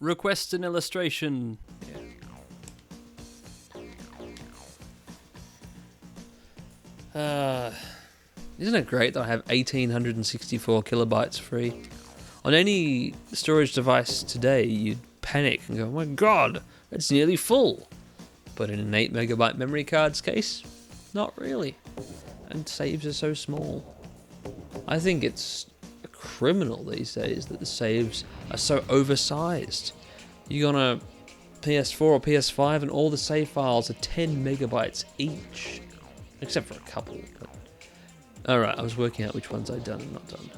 Request an illustration. Yeah. Isn't it great that I have 1864 kilobytes free? On any storage device today, you'd panic and go, oh my god, it's nearly full. But in an 8 megabyte memory card's case, not really. And saves are so small. I think it's criminal these days that the saves are so oversized. You go on a PS4 or PS5 and all the save files are 10 megabytes each. Except for a couple. But... Alright, I was working out which ones I'd done and not done.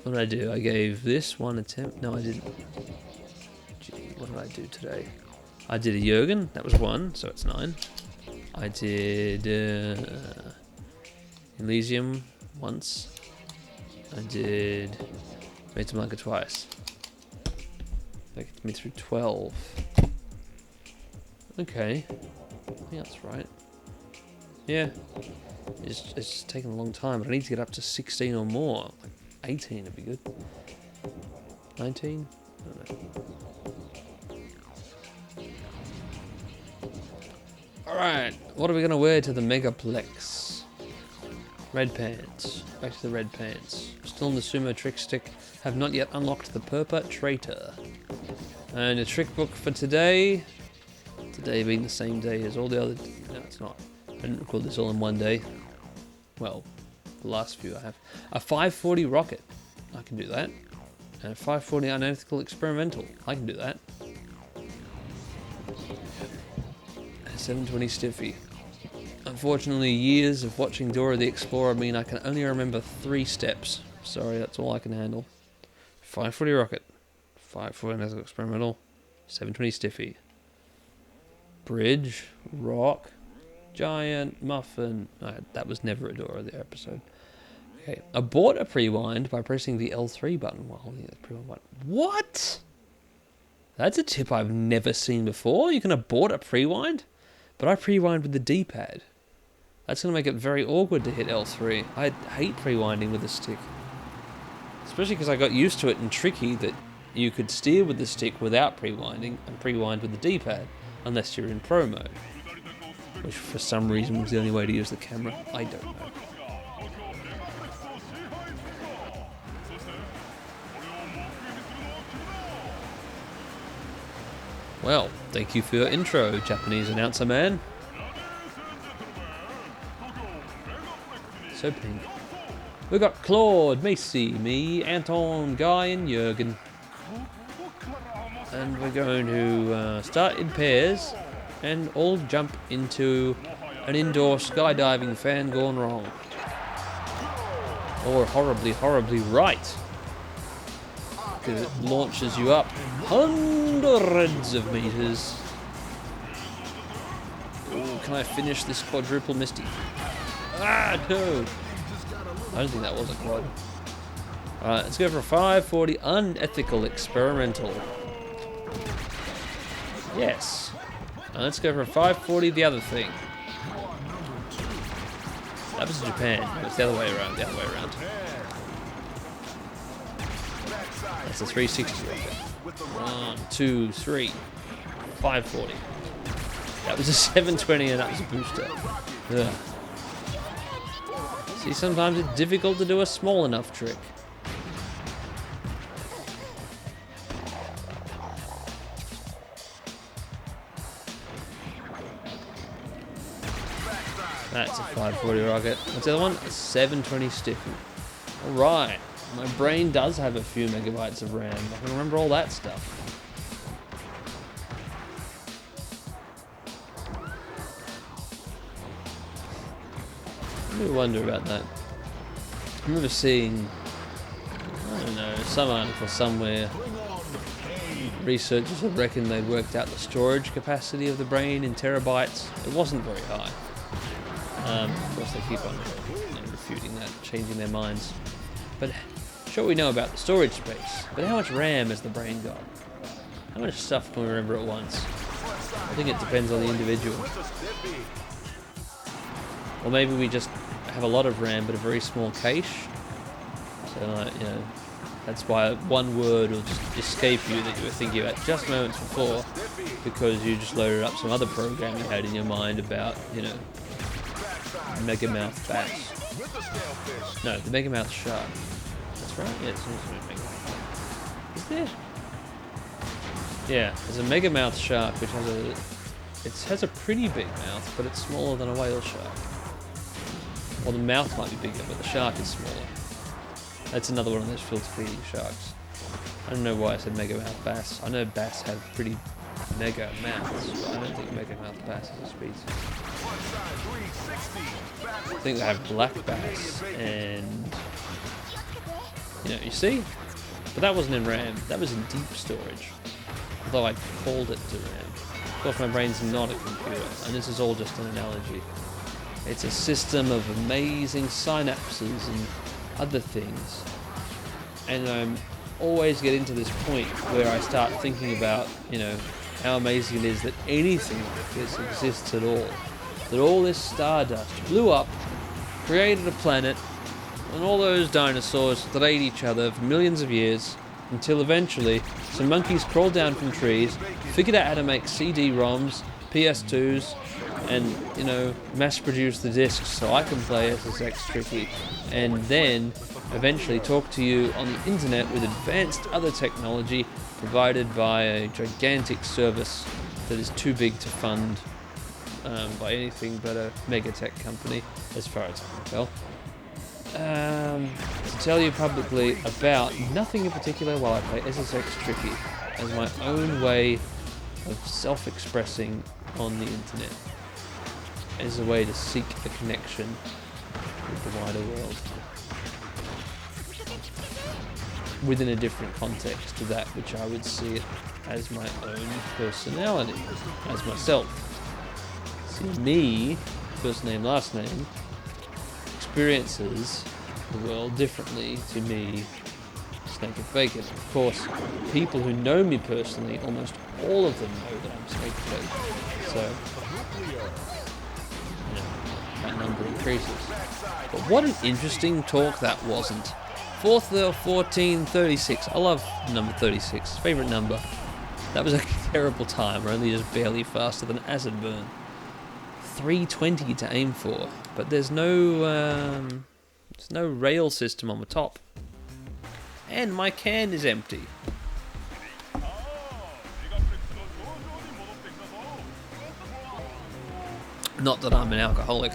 What did I do? I gave this one attempt. No, I didn't. Gee, what did I do today? I did a Jurgen. That was 1, so it's 9. I did Elysium once. I did Meta Blanca twice. That gets me through 12. Okay. I think that's right. Yeah. It's taken a long time, but I need to get up to 16 or more. Like 18 would be good. 19? I don't know. Alright, what are we going to wear to the Megaplex? Red pants. Back to the red pants. Still in the sumo trick stick. Have not yet unlocked the perpetrator. And a trick book for today. Today being the same day as all the other... No, it's not. I didn't record this all in one day. Well, the last few I have. A 540 rocket. I can do that. And a 540 unethical experimental. I can do that. A 720 Stiffy. Unfortunately, years of watching Dora the Explorer mean I can only remember 3 steps. Sorry, that's all I can handle. 540 rocket. 540 unethical experimental. 720 Stiffy. Bridge. Rock. Giant muffin. No, that was never a Dora the episode. Okay. Abort a pre-wind by pressing the L3 button while holding the pre-wind button. What? That's a tip I've never seen before. You can abort a pre-wind? But I pre-wind with the D-pad. That's going to make it very awkward to hit L3. I hate pre-winding with the stick. Especially because I got used to it in Tricky that you could steer with the stick without pre-winding and pre-wind with the D-pad. Unless you're in Pro mode. Which for some reason was the only way to use the camera. I don't know. Well, thank you for your intro, Japanese announcer man. So pink. We've got Claude, Macy, me, Anton, Guy and Jurgen. And we're going to start in pairs and all jump into an indoor skydiving fan gone wrong. Or horribly, horribly right. Because it launches you up hundreds of meters. Ooh, can I finish this quadruple Misty? Ah, no! I don't think that was a quad. Alright, let's go for a 540 unethical experimental. Yes. Let's go for a 540 the other thing. That was Japan. It's the other way around. The other way around. That's a 360 right there. 1, 2, 3. 540. That was a 720 and that was a booster. Ugh. See, sometimes it's difficult to do a small enough trick. That's a 540 rocket. What's the other one? A 720 Stiffy. Alright. My brain does have a few megabytes of RAM. I can remember all that stuff. I do wonder about that. I remember seeing, I don't know, some article somewhere. Researchers had reckoned they'd worked out the storage capacity of the brain in terabytes. It wasn't very high. Of course, they keep on refuting that, changing their minds. But sure, we know about the storage space. But how much RAM has the brain got? How much stuff can we remember at once? I think it depends on the individual. Or maybe we just have a lot of RAM but a very small cache. So, you know, That's why one word will just escape you that you were thinking about just moments before, because you just loaded up some other program you had in your mind about, you know, megamouth bass. No, the megamouth shark. That's right. Yeah, it's also a megamouth. Is there? Yeah, there's a megamouth shark which has a pretty big mouth, but it's smaller than a whale shark. Well, the mouth might be bigger, but the shark is smaller. That's another one of those filter-feeding sharks. I don't know why I said megamouth bass. I know bass have pretty mega mouths, but I don't think megamouth bass is a species. I think they have black bass and... You know, you see? But that wasn't in RAM. That was in deep storage. Although I called it to RAM. Of course, my brain's not a computer, and this is all just an analogy. It's a system of amazing synapses and other things. And I'm always getting to this point where I start thinking about, you know, how amazing it is that anything like this exists at all. That all this stardust blew up, created a planet, and all those dinosaurs that ate each other for millions of years, until eventually some monkeys crawled down from trees, figured out how to make CD-ROMs, PS2s, and, you know, mass-produce the discs so I can play SSX Tricky, and then eventually talk to you on the internet with advanced other technology provided by a gigantic service that is too big to fund by anything but a mega tech company, as far as I can tell. To tell you publicly about nothing in particular while I play SSX Tricky as my own way of self-expressing on the internet, as a way to seek a connection with the wider world within a different context to that which I would see it as my own personality, as myself. See, me, first name, last name, experiences the world differently to me, Snake and Bacon. Of course, people who know me personally, almost all of them know that I'm Snake and Bacon. So, you know, that number increases. But what an interesting talk that wasn't. 4th 1436. I love number 36. Favorite number. That was a terrible time. We're only just barely faster than acid burn. 320 to aim for, but there's no rail system on the top, and my can is empty. Not that I'm an alcoholic,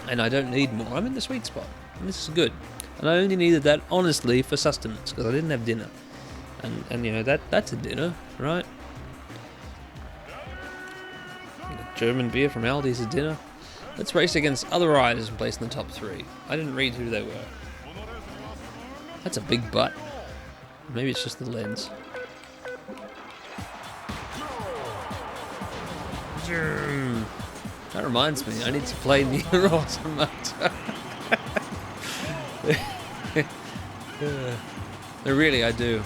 and I don't need more. I'm in the sweet spot, and this is good. And I only needed that, honestly, for sustenance, because I didn't have dinner, and you know that's a dinner, right? German beer from Aldi's a dinner. Let's race against other riders and place in the top 3. I didn't read who they were. That's a big butt. Maybe it's just the lens. That reminds me, I need to play Nier Automata. No, really, I do.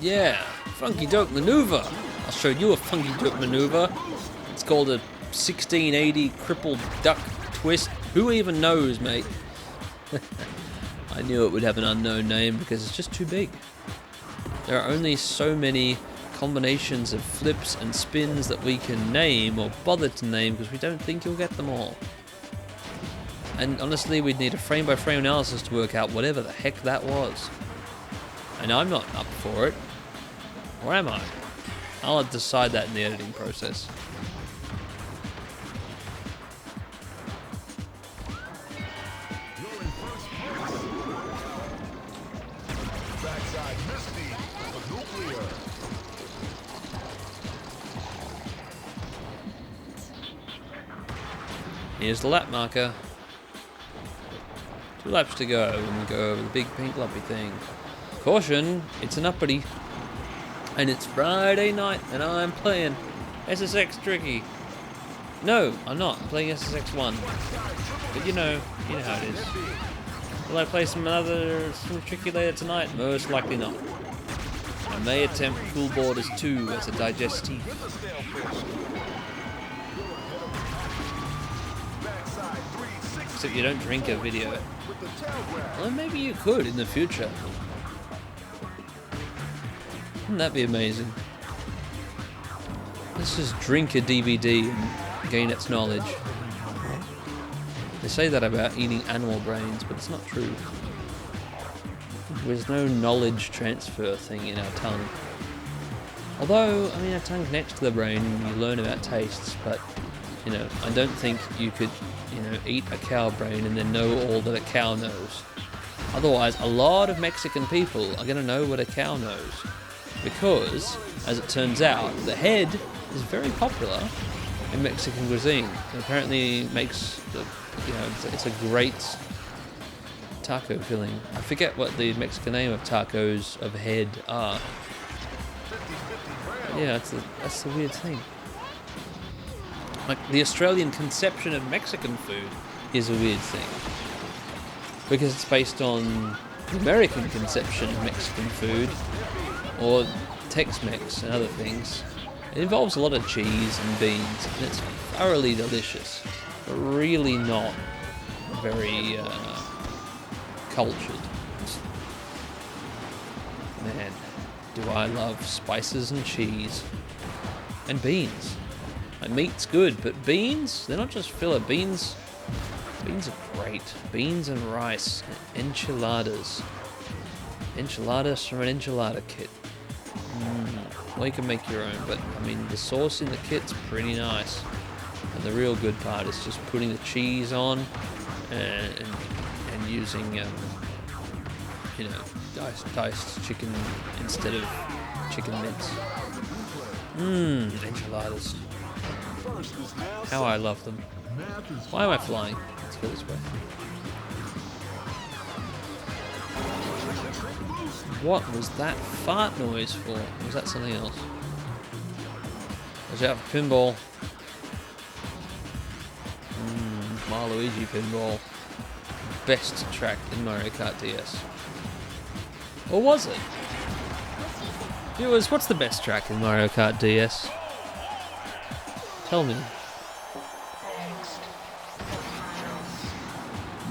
Yeah, funky dope maneuver. I'll show you a funky dope maneuver. It's called a 1680 crippled duck twist. Who even knows, mate? I knew it would have an unknown name because it's just too big. There are only so many combinations of flips and spins that we can name or bother to name because we don't think you'll get them all. And honestly, we'd need a frame-by-frame analysis to work out whatever the heck that was. And I'm not up for it. Or am I? I'll decide that in the editing process. Here's the lap marker. 2 laps to go, and we go over the big pink lumpy thing. Caution, it's an uppity. And it's Friday night, and I'm playing SSX Tricky. No, I'm not. I'm playing SSX1. But you know how it is. Will I play some Tricky later tonight? Most likely not. I may attempt Cool Borders 2 as a digestive. Except you don't drink a video. Well, maybe you could in the future. Wouldn't that be amazing? Let's just drink a DVD and gain its knowledge. They say that about eating animal brains, but it's not true. There's no knowledge transfer thing in our tongue. Although, I mean, our tongue connects to the brain and you learn about tastes, but, you know, I don't think you could, you know, eat a cow brain and then know all that a cow knows. Otherwise, a lot of Mexican people are going to know what a cow knows. Because, as it turns out, the head is very popular in Mexican cuisine. It apparently makes, you know, it's a great taco filling. I forget what the Mexican name of tacos of head are. Yeah, that's the weird thing. Like, the Australian conception of Mexican food is a weird thing. Because it's based on the American conception of Mexican food, or Tex-Mex and other things. It involves a lot of cheese and beans, and it's thoroughly delicious, but really not very cultured. Man, do I love spices and cheese and beans. Like, meat's good, but beans, they're not just filler. Beans are great. Beans and rice and enchiladas. Enchiladas from an enchilada kit. Well, you can make your own, but I mean, the sauce in the kit's pretty nice. And the real good part is just putting the cheese on and using, you know, diced chicken instead of chicken mince. Enchiladas. How I love them. Why am I flying? Let's go this way. What was that fart noise for? Or was that something else? Watch out for pinball. Waluigi pinball. Best track in Mario Kart DS. Or was it? Viewers, what's the best track in Mario Kart DS? Tell me.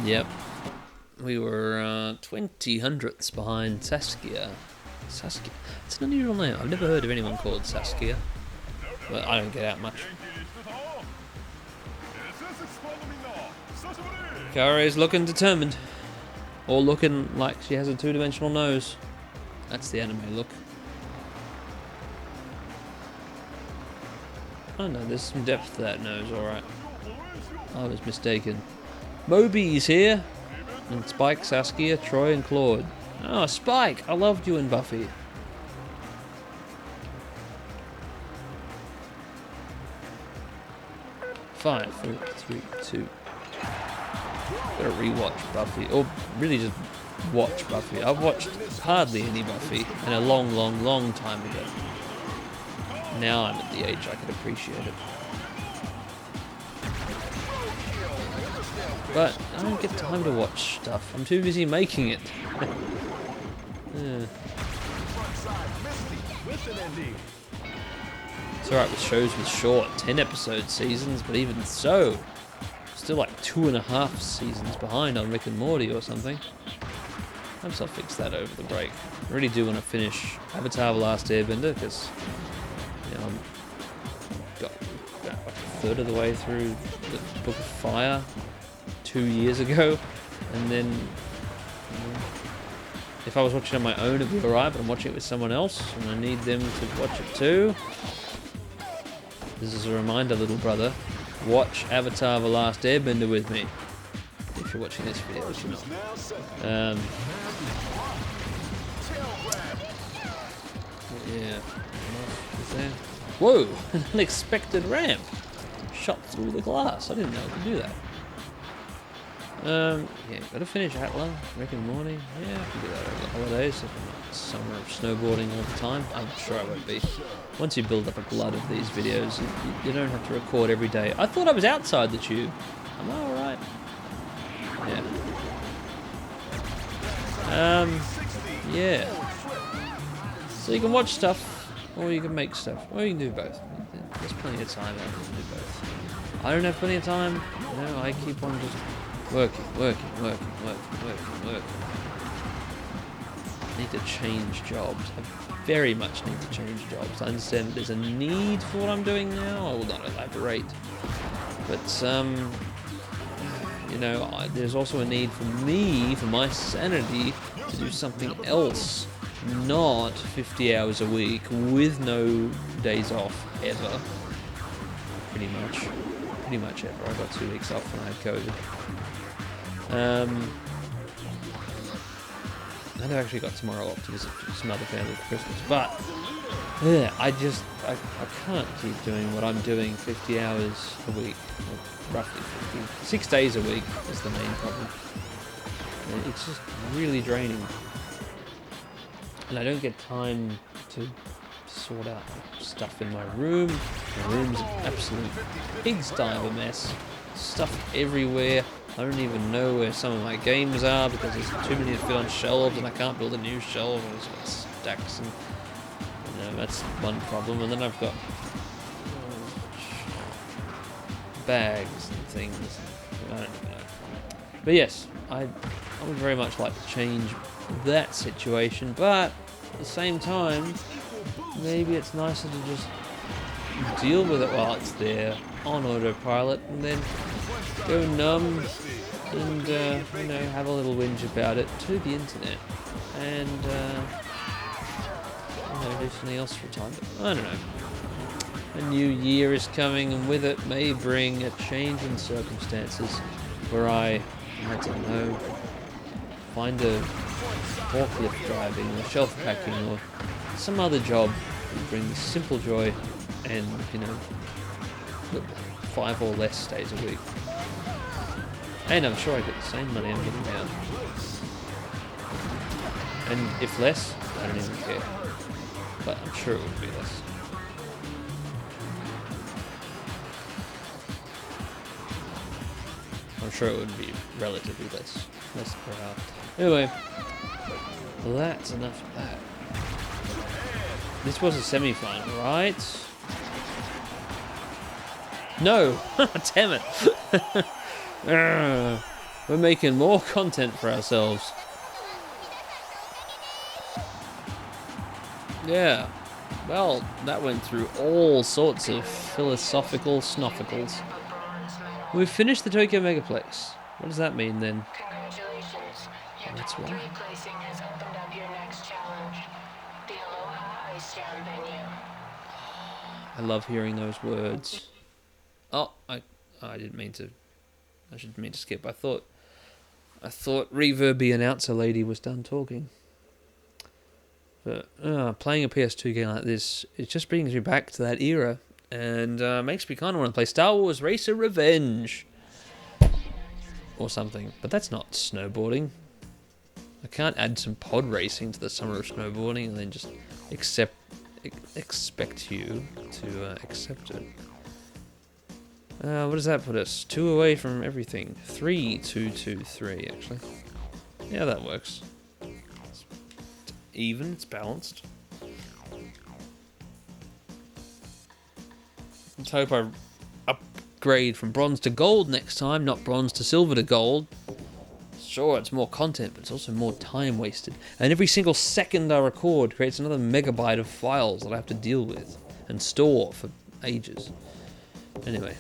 Yep. We were 20 hundredths behind Saskia. Saskia. It's an unusual name. I've never heard of anyone called Saskia. But I don't get out much. Kaori is looking determined. Or looking like she has a two-dimensional nose. That's the anime look. Oh no, there's some depth to that nose, alright. I was mistaken. Moby's here! And Spike, Saskia, Troy and Claude. Oh, Spike! I loved you in Buffy. Five, four, three, two. Gotta rewatch Buffy, or really just watch Buffy. I've watched hardly any Buffy in a long, long, long time ago. Now I'm at the age I can appreciate it. But I don't get time to watch stuff. I'm too busy making it. Yeah. It's alright with shows with short 10-episode seasons, but even so, still like 2.5 seasons behind on Rick and Morty or something. Perhaps I'll fix that over the break. I really do want to finish Avatar: The Last Airbender, because, you know, I've got about like a third of the way through the Book of Fire 2 years ago, and then, you know, if I was watching on my own it'd be alright, but I'm watching it with someone else and I need them to watch it too. This is a reminder, little brother, watch Avatar: The Last Airbender with me. If you're watching this video, which you're not. Yeah. Is there? Whoa! An unexpected ramp! Shot through the glass. I didn't know I could do that. Yeah, gotta finish Atla, Rick and Morty. Yeah, I can do that over the holidays if I'm not summer snowboarding all the time. I'm sure I won't be. Once you build up a glut of these videos, you don't have to record every day. I thought I was outside the tube. Am I alright? Yeah. Yeah. So you can watch stuff, or you can make stuff, or you can do both. There's plenty of time I can do both. I don't have plenty of time, you know, I keep on just working. I need to change jobs. I very much need to change jobs. I understand that there's a need for what I'm doing now. I will not elaborate. But, you know, there's also a need for me, for my sanity, to do something else. Not 50 hours a week with no days off, ever. Pretty much ever. I got 2 weeks off when I had COVID. I've actually got tomorrow off to visit some other family for Christmas, but yeah, I can't keep doing what I'm doing 50 hours a week, or roughly 50. 6 days a week is the main problem. And it's just really draining. And I don't get time to sort out stuff in my room. My room's an absolute pigsty of a mess. Stuff everywhere. I don't even know where some of my games are because there's too many to fit on shelves and I can't build a new shelf. I've just got stacks and you know, that's one problem. And then I've got bags and things. I don't even know. But yes, I would very much like to change that situation, but at the same time, maybe it's nicer to just deal with it while it's there on autopilot and then go numb and you know, have a little whinge about it to the internet and you know, do something else for a time. But I don't know. A new year is coming and with it may bring a change in circumstances where I don't know, find a forklift driving or shelf packing or some other job that brings simple joy and, you know, 5 or less days a week. And I'm sure I get the same money I'm getting now. And if less, I don't even care. But I'm sure it would be less. I'm sure it would be relatively less per hour. Anyway, well, that's enough of that. This was a semi-final, right? No! Damn it! We're making more content for ourselves. Yeah. Well, that went through all sorts of philosophical snofficals. We've finished the Tokyo Megaplex. What does that mean then? Congratulations. Your That's top why. 3 placing has opened up your next challenge. The Aloha Ice Jam venue. I love hearing those words. Oh, I didn't mean to. I didn't mean to skip. I thought reverby announcer lady was done talking. But playing a PS2 game like this, it just brings me back to that era, and makes me kind of want to play Star Wars Racer Revenge or something. But that's not snowboarding. I can't add some pod racing to the summer of snowboarding and then just expect you to accept it. What does that put us? 2 away from everything. 3, 2, 2, 3, actually. Yeah, that works. It's even, it's balanced. Let's hope I upgrade from bronze to gold next time, not bronze to silver to gold. Sure, it's more content, but it's also more time wasted. And every single second I record creates another megabyte of files that I have to deal with and store for ages. Anyway.